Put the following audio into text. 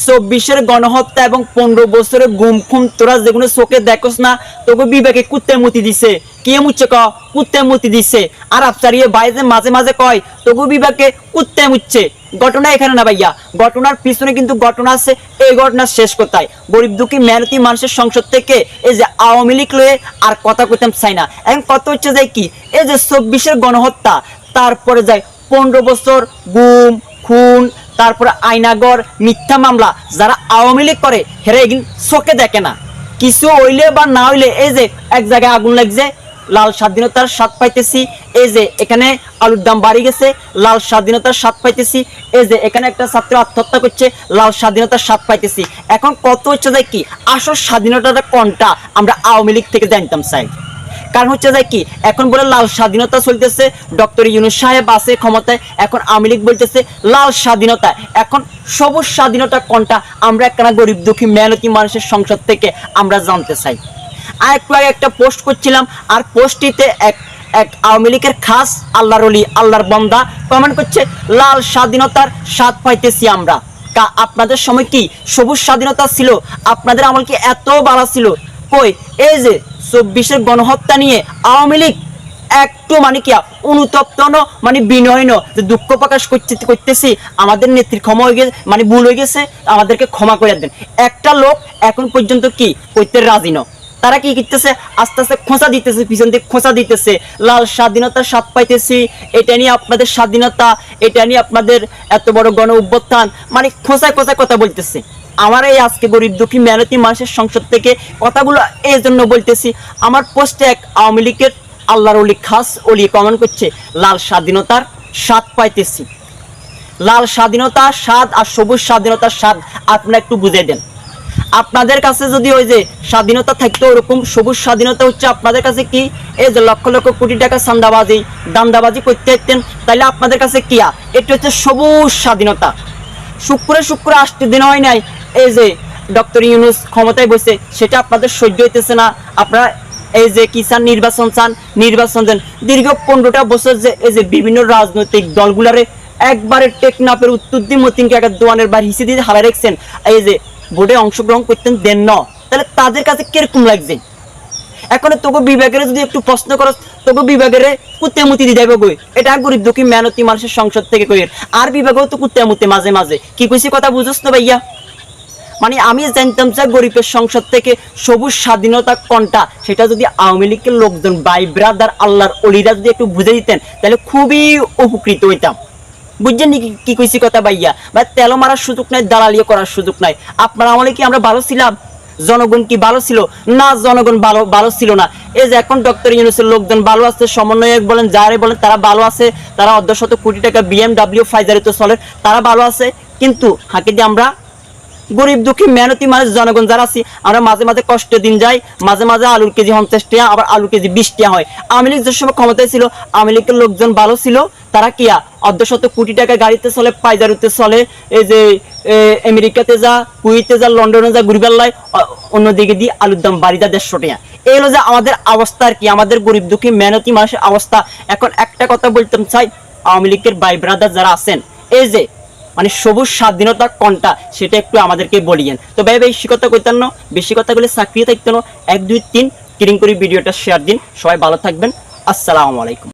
24-এর গণহত্যা এবং 15 বছরের গুম খুম তোরা যেগুলো চোখে দেখোস না, তোকে বিবেকে কুত্তে মুতি দিছে। কে মুচ্ছে ক? কুত্তে মুতি দিছে। আর আফসারিয়ে বাইরে মাঝে মাঝে কয় তোকে বিবেকে কুত্তে মুচ্ছে। ঘটনা এখানে না ভাইয়া, ঘটনার পিছনে কিন্তু ঘটনা আছে। এই ঘটনার শেষ কোথায়? গরিব দুঃখী মেহনতি মানুষের সংসদ থেকে এই যে আওয়ামী লীগ লয়ে আর কথা কইতাম চাই না। এখন কত হচ্ছে যায় কি, এই যে 24-এর গণহত্যা, তারপরে যায় 15 বছর গুম খুন, তারপরে আয়নাগর মিথ্যা মামলা। যারা আওয়ামী লীগ করে হেরা এগিন চোখে দেখে না। কিছু হইলে বা না হইলে এই যে এক জায়গায় আগুন লাগছে, লাল স্বাধীনতার স্বাদ পাইতেছি। এই যে এখানে আলুর দাম বাড়ি গেছে, লাল স্বাধীনতার স্বাদ পাইতেছি। এই যে এখানে একটা ছাত্র আত্মহত্যা করছে, লাল স্বাধীনতার স্বাদ পাইতেছি। এখন কত হচ্ছে যায় কি, আসল স্বাধীনতাটা কোনটা আমরা আওয়ামী লীগ থেকে জানতাম চাই। কারণ হচ্ছে যায় কি, এখন বলে লাল স্বাধীনতা চলতেছে, ডক্টর ইউনূস সাহেব আছে ক্ষমতায়, এখন আওয়ামী লীগ বলতেছে লাল স্বাধীনতা। এখন সবুজ স্বাধীনতা কোনটা আমরা একখানা গরিব দুঃখী মেহনতি মানুষের সংসদ থেকে আমরা জানতে চাই। আর একটু আগে একটা পোস্ট করছিলাম, আর পোস্টটিতে এক আওয়ামী লীগের খাস আল্লাহর ওলি, আল্লাহর বান্দা কমেন্ট করছে লাল স্বাধীনতার স্বাদ পাইতেছি আমরা। আপনাদের সময় কি সবুজ স্বাধীনতা ছিল? আপনাদের আমল কি এত বাড়া ছিল? কই, এই যে 24-এর গণহত্যা নিয়ে আওয়ামী লীগ একটু মানে কি অনুতপ্ত মানে বিনয় যে দুঃখ প্রকাশ করতেছি, আমাদের নেত্রীর ক্ষমা হয়ে গেছে, মানে ভুল হয়ে গেছে, আমাদেরকে ক্ষমা করে দেন। একটা লোক এখন পর্যন্ত কি করতে রাজি ন। তারা কি করতেছে, আস্তে আস্তে খোঁচা দিতেছে, পিছন থেকে খোঁচা দিতেছে, লাল স্বাধীনতার স্বাদ পাইতেছি, এটা নিয়ে আপনাদের স্বাধীনতা, এটা নিয়ে আপনাদের এত বড় গণ অভ্যুত্থান, মানে খোঁচায় খোঁচায় কথা বলতেছে। আমার এই আজকে গরিব দুঃখী মেহনতি মানুষের সংসদ থেকে কথাগুলো এই জন্য বলতেছি, আমার পোস্টে এক আওয়ামী লীগের আল্লাহর ওলি খাস ওলি কমেন্ট করছে লাল স্বাধীনতার স্বাদ পাইতেছি। লাল স্বাধীনতার স্বাদ আর সবুজ স্বাধীনতার স্বাদ আপনারা একটু বুঝে দেন। আপনাদের কাছে যদি ওই যে স্বাধীনতা থাকতো, ওরকম সবুজ স্বাধীনতা হচ্ছে আপনাদের কাছে কি, এই যে লক্ষ লক্ষ কোটি টাকা চাঁদাবাজি দান্দাবাজি করতে হতেন, তাহলে আপনাদের কাছে কিয়া এটা হচ্ছে সবুজ স্বাধীনতা। শুক্রে আসতে দিন হয় নাই, এই যে ডক্টর ইউনূস ক্ষমতায় বসে, সেটা আপনাদের সহ্য হইতেছে না। আপনারা এই যে কি চান, নির্বাচন দেন। দীর্ঘ 15টা বছর যে এই যে বিভিন্ন রাজনৈতিক দলগুলারে একবারে টেকনাপের উত্তর দিয়ে মতিনকে একটা দোয়ানের বার হিসেবে দিয়ে হারাই রেখেছেন, এই যে ভোটে অংশগ্রহণ করতেন দেন না, তাহলে তাদের কাছে কিরকম লাগছে? এখন তোকে বিভাগের যদি একটু প্রশ্ন করো, তোকে বিভাগের কুত্তেমুতি দিয়ে যাবে বই, এটা গরিব দুঃখী মেহনতি মানুষের সংসদ থেকে কই। আর বিভাগেও তো কুত্তেমুতি মাঝে মাঝে কি কইছি কথা বুঝোস না ভাইয়া? মানে আমি জানতাম যে গরিবের সংসদ থেকে সবুজ স্বাধীনতা কোনটা, সেটা যদি আওয়ামী লীগের লোকজন ভাই ব্রাদার আল্লাহর ওলিরা যদি একটু বুঝে দিতেন, তাহলে খুবই উপকৃত হইতাম। বুঝছেন কি কইছি কথা ভাইয়া? ভাই তেল মারার সুযোগ নাই, দালালিও করার সুযোগ নাই। আপনার আমলে কি আমরা ভালো ছিলাম? জনগণ কি ভালো ছিল না? জনগণ ভালো ছিল না। এই যে এখন ডক্টর ইউনূসের লোকজন ভালো আছে, সমন্বয়ক বলেন যারে বলেন তারা ভালো আছে, তারা অর্ধশত কোটি টাকা BMW ফাইজারে তো চলে, তারা ভালো আছে। কিন্তু হাঁকে দিয়ে আমরা গরিব দুঃখী মেহনতি মানুষ জনগণ যারা আছি, আমরা মাঝে মাঝে কষ্টে দিন যাই, মাঝে মাঝে আলুর কেজি 50 টাকা, আবার আলুর কেজি 20 টাকা হয়। আওয়ামী লীগ যে সময় ক্ষমতায় ছিল, আওয়ামী লীগের লোকজন ভালো ছিল, তারা কিয়া অর্ধশত কোটি টাকা গাড়িতে চলে, পাইজারুতে চলে, এই যে আমেরিকাতে যা, কুয়েতে যা, লন্ডনে যা, ঘুরিবেলায় অন্যদিকে দিয়ে আলুর দাম বাড়ি যা 150 টাকা। এই হলো যে আমাদের অবস্থা আর কি, আমাদের গরিব দুঃখী মেহনতি মানুষের অবস্থা। এখন একটা কথা বলতে চাই, আওয়ামী লীগের ভাই ব্রাদার যারা আছেন, এই যে মানে সবুজ স্বাধীনতা কোনটা সেটা একটু আমাদেরকে বলিয়েন। তো ভাই বেশি কথা কইতেন না, বেশি কথা বলে চাকরি থাকতেন না। 1 2 3 কিরিং করে ভিডিওটা শেয়ার দিন। সবাই ভালো থাকবেন। আসসালামু আলাইকুম।